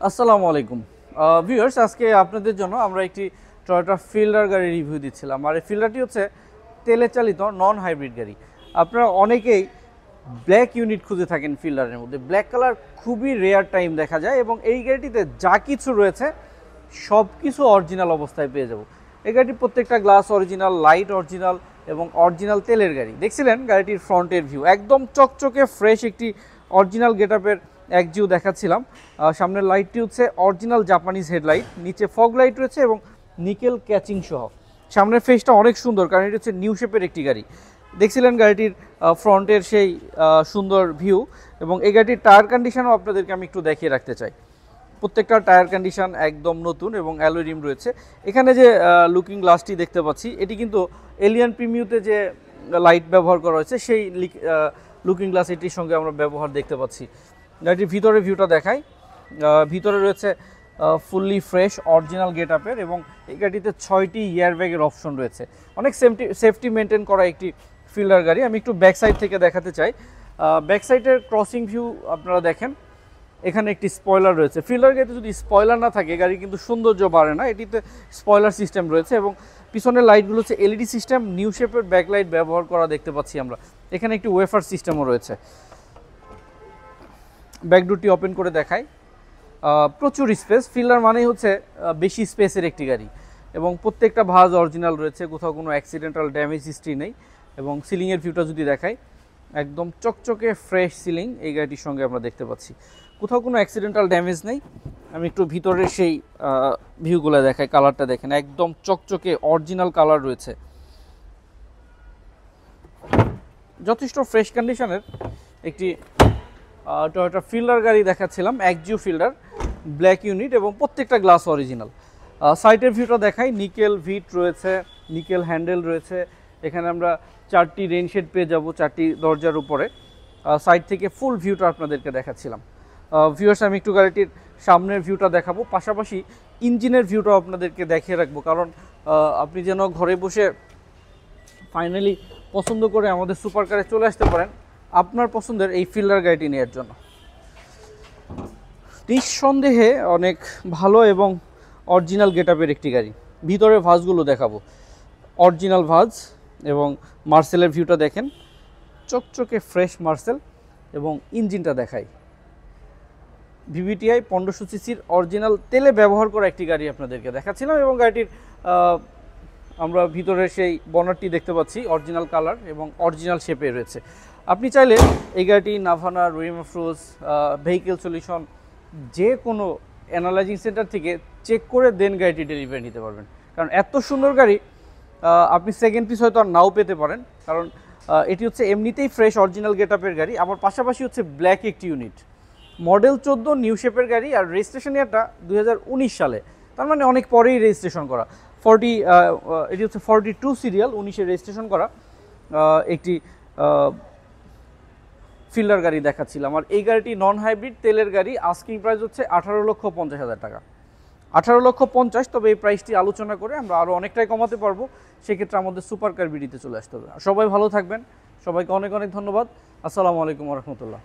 আসসালামু আলাইকুম ভিউয়ার্স, আজকে আপনাদের জন্য আমরা একটি টয়োটা ফিল্ডার গাড়ি রিভিউ দিচ্ছিলাম। আর এই ফিল্ডারটি হচ্ছে তেলে চালিত নন হাইব্রিড গাড়ি। আপনারা অনেকেই ব্ল্যাক ইউনিট খুঁজে থাকেন ফিল্ডারের মধ্যে। ব্ল্যাক কালার খুবই রেয়ার টাইম দেখা যায় এবং এই গাড়িটিতে যা কিছু রয়েছে সব কিছু অরিজিনাল অবস্থায় পেয়ে যাব। এই গাড়িটির প্রত্যেকটা গ্লাস অরিজিনাল, লাইট অরিজিনাল এবং অরিজিনাল তেলের গাড়ি। দেখছিলেন গাড়িটির ফ্রন্টের ভিউ, একদম চকচকে ফ্রেশ একটি অরিজিনাল গেটআপের এক জিও দেখাচ্ছিলাম। সামনের লাইটটি হচ্ছে অরিজিনাল জাপানিজ হেডলাইট, নিচে ফগ লাইট রয়েছে এবং নিকেল ক্যাচিং সহ। সামনের ফেসটা অনেক সুন্দর, কারণ এটি হচ্ছে নিউ শেপের একটি গাড়ি। দেখছিলেন গাড়িটির ফ্রন্টের সেই সুন্দর ভিউ, এবং এই গাড়িটির টায়ার কন্ডিশনও আপনাদেরকে আমি একটু দেখিয়ে রাখতে চাই। প্রত্যেকটা টায়ার কন্ডিশন একদম নতুন এবং অ্যালয় রিম রয়েছে। এখানে যে লুকিং গ্লাসটি দেখতে পাচ্ছি, এটি কিন্তু এলিয়ান প্রিমিউতে যে লাইট ব্যবহার করা হয়েছে সেই লুকিং গ্লাস এটির সঙ্গে আমরা ব্যবহার দেখতে পাচ্ছি। গাড়িটির ভিতরে ভিউটা দেখাই। ভিতরে রয়েছে ফুললি ফ্রেশ অরিজিনাল গেটআপের, এবং এই গাড়িতে 6টি এয়ারব্যাগের অপশন রয়েছে। অনেক সেফটি মেনটেন করা একটি ফিল্ডার গাড়ি। আমি একটু ব্যাক সাইড থেকে দেখাতে চাই। ব্যাক সাইডের ক্রসিং ভিউ আপনারা দেখেন, এখানে একটি স্পয়লার রয়েছে। ফিল্ডার গাড়িতে যদি স্পয়লার না থাকে গাড়ি কিন্তু সৌন্দর্য বাড়ে না। এটিতে স্পয়লার সিস্টেম রয়েছে এবং পিছনের লাইটগুলো হচ্ছে এলইডি সিস্টেম, নিউ শেপের ব্যাকলাইট ব্যবহার করা দেখতে পাচ্ছি আমরা। এখানে একটি ওয়েফার সিস্টেমও রয়েছে। ব্যাকডোরটি ওপেন করে দেখাই। প্রচুর স্পেস। ফিল্ডার মানেই হচ্ছে বেশি স্পেসের একটি গাড়ি, এবং প্রত্যেকটা ভাঁজ অরিজিনাল রয়েছে, কোথাও কোনো অ্যাক্সিডেন্টাল ড্যামেজ হিস্ট্রি নেই। এবং সিলিংয়ের ভিউটা যদি দেখাই, একদম চকচকে ফ্রেশ সিলিং এই গাড়িটির সঙ্গে আমরা দেখতে পাচ্ছি, কোথাও কোনো অ্যাক্সিডেন্টাল ড্যামেজ নেই। আমি একটু ভিতরের সেই ভিউগুলো দেখাই। কালারটা দেখেন, একদম চকচকে অরিজিনাল কালার রয়েছে, যথেষ্ট ফ্রেশ কন্ডিশনের একটি টয়োটা ফিল্ডার গাড়ি দেখাচ্ছিলাম। একজিও ফিল্ডার, ব্ল্যাক ইউনিট এবং প্রত্যেকটা গ্লাস অরিজিনাল। সাইডের ভিউটা দেখাই। নিকেল ভিট রয়েছে, নিকেল হ্যান্ডেল রয়েছে। এখানে আমরা 4টি রেইনশেড পেয়ে যাব 4টি দরজার উপরে। সাইড থেকে ফুল ভিউটা আপনাদেরকে দেখাচ্ছিলাম। ভিউয়ার্স, আমি একটু গাড়িটির সামনের ভিউটা দেখাবো, পাশাপাশি ইঞ্জিনের ভিউটাও আপনাদেরকে দেখিয়ে রাখবো, কারণ আপনি যেন ঘরে বসে ফাইনালি পছন্দ করে আমাদের সুপার কারে চলে আসতে পারেন আপনার পছন্দের এই ফিল্ডার গাড়িটি নেওয়ার জন্য। নিঃসন্দেহে অনেক ভালো এবং অরিজিনাল গেটআপের একটি গাড়ি। ভিতরে ভাঁজগুলো দেখাবো, অরিজিনাল ভাঁজ, এবং মার্সেলের ভিউটা দেখেন, চকচকে ফ্রেশ মার্সেল। এবং ইঞ্জিনটা দেখাই, ভিভিটিআই 1500 সিসির অরিজিনাল তেলে ব্যবহার করা একটি গাড়ি আপনাদেরকে দেখাচ্ছিলাম। এবং গাড়িটির আমরা ভিতরে সেই বনারটি দেখতে পাচ্ছি, অরিজিনাল কালার এবং অরিজিনাল শেপে রয়েছে। আপনি চাইলে এই গাড়িটি নাভানা, রহিম আফরোজ, ভেহিকেল সলিউশন যে কোনো অ্যানালাইজিং সেন্টার থেকে চেক করে দেন গাড়িটি ডেলিভারি নিতে পারবেন, কারণ এত সুন্দর গাড়ি আপনি সেকেন্ড পিস হয়তো আর নাও পেতে পারেন, কারণ এটি হচ্ছে এমনিতেই ফ্রেশ অরিজিনাল গেটআপের গাড়ি। আবার পাশাপাশি হচ্ছে ব্ল্যাক একটি ইউনিট, মডেল 14 নিউ শেপের গাড়ি, আর রেজিস্ট্রেশন ইয়ারটা 2019 সালে, তার মানে অনেক পরেই রেজিস্ট্রেশন করা। এটি হচ্ছে 42 সিরিয়াল, 19-এ রেজিস্ট্রেশন করা একটি ফিল্ডার গাড়ি দেখাচ্ছিলাম। আর এই গাড়িটি নন হাইব্রিড তেলের গাড়ি। আস্কিং প্রাইস হচ্ছে 18,50,000 টাকা, 18,50,000। তবে এই প্রাইসটি আলোচনা করে আমরা আরও অনেকটাই কমাতে পারবো, সেক্ষেত্রে আমাদের সুপার কার বিডিতে চলে আসতে হবে। সবাই ভালো থাকবেন, সবাইকে অনেক অনেক ধন্যবাদ। আসসালামু আলাইকুম রহমতুল্লাহ।